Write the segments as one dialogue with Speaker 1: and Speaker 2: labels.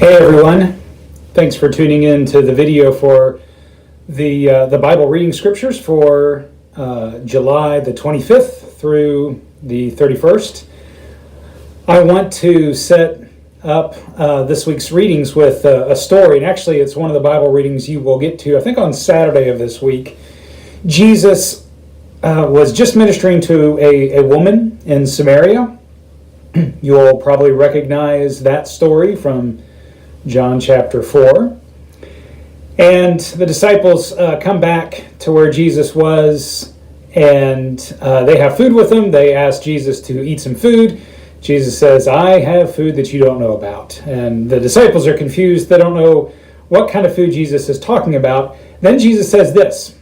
Speaker 1: Hey everyone, thanks for tuning in to the video for the Bible reading scriptures for July the 25th through the 31st. I want to set up this week's readings with a story, and actually it's one of the Bible readings you will get to, I think, on Saturday of this week. Jesus was just ministering to a woman in Samaria. You'll probably recognize that story from John chapter 4. And the disciples come back to where Jesus was, and they have food with them. They ask Jesus to eat some food. Jesus says, "I have food that you don't know about." And the disciples are confused. They don't know what kind of food Jesus is talking about. Then Jesus says this,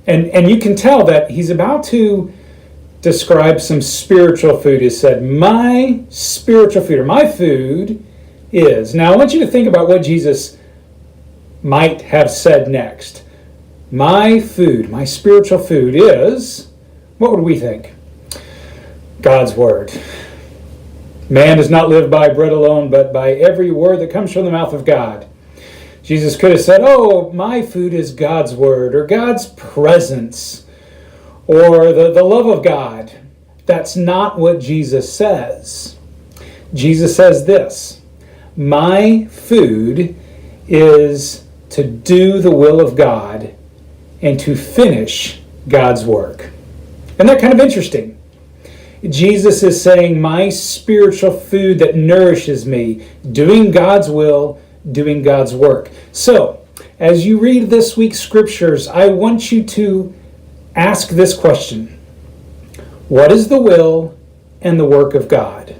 Speaker 1: and you can tell that he's about to describe some spiritual food. He said, "My spiritual food," or "my food is." Now I want you to think about what Jesus might have said next. My food, my spiritual food is, what would we think? God's word. Man does not live by bread alone, but by every word that comes from the mouth of God. Jesus could have said, "Oh, my food is God's word," or God's presence, or the love of God. That's not what Jesus says. Jesus says this: my food is to do the will of God and to finish God's work. Isn't that kind of interesting? Jesus is saying, my spiritual food that nourishes me, doing God's will, doing God's work. So, as you read this week's scriptures, I want you to ask this question: what is the will and the work of God?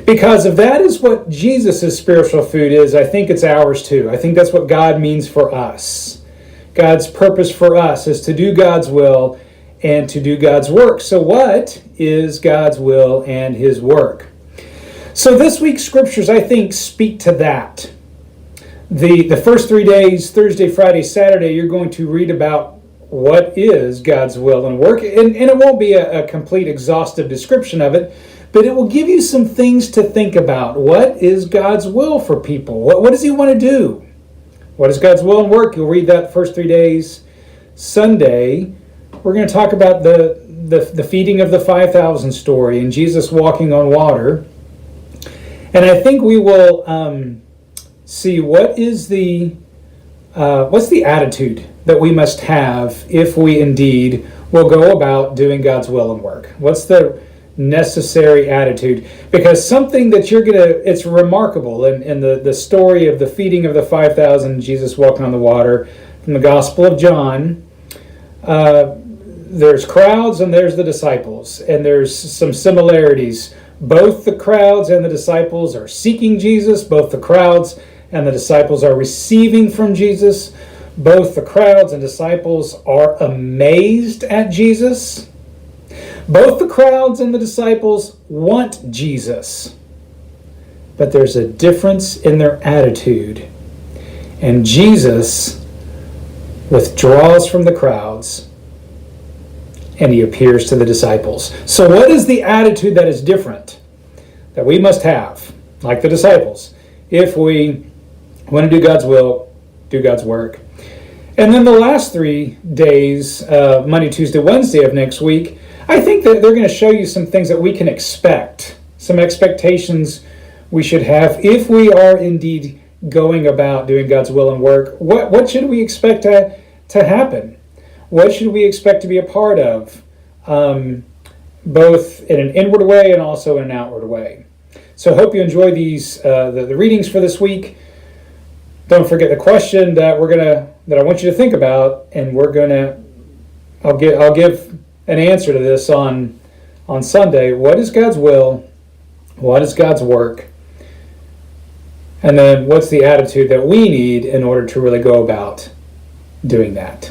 Speaker 1: Because if that is what Jesus' spiritual food is, I think it's ours too. I think that's what God means for us. God's purpose for us is to do God's will and to do God's work. So what is God's will and his work? So this week's scriptures, I think, speak to that. The first 3 days, Thursday, Friday, Saturday, you're going to read about what is God's will and work. And it won't be a complete exhaustive description of it, but it will give you some things to think about. What is God's will for people? What does he want to do? What is God's will and work? You'll read that first 3 days. Sunday, we're going to talk about the feeding of the 5,000 story and Jesus walking on water. And I think we will see what's the attitude that we must have if we indeed will go about doing God's will and work. What's the necessary attitude? Because something that it's remarkable in the story of the feeding of the 5,000, Jesus walking on the water, from the Gospel of John, there's crowds and there's the disciples, and there's some similarities. Both the crowds and the disciples are seeking Jesus. Both the crowds and the disciples are receiving from Jesus. Both the crowds and disciples are amazed at Jesus. Both the crowds and the disciples want Jesus, but there's a difference in their attitude. And Jesus withdraws from the crowds and he appears to the disciples. So what is the attitude that is different that we must have, like the disciples, if we want to do God's will, do God's work? And then the last 3 days, Monday, Tuesday, Wednesday of next week, I think that they're going to show you some things that we can expect, some expectations we should have if we are indeed going about doing God's will and work. What should we expect to happen? What should we expect to be a part of, both in an inward way and also in an outward way? So I hope you enjoy these the readings for this week. Don't forget the question that I want you to think about, and I'll give an answer to this on Sunday. What is God's will? What is God's work? And then what's the attitude that we need in order to really go about doing that?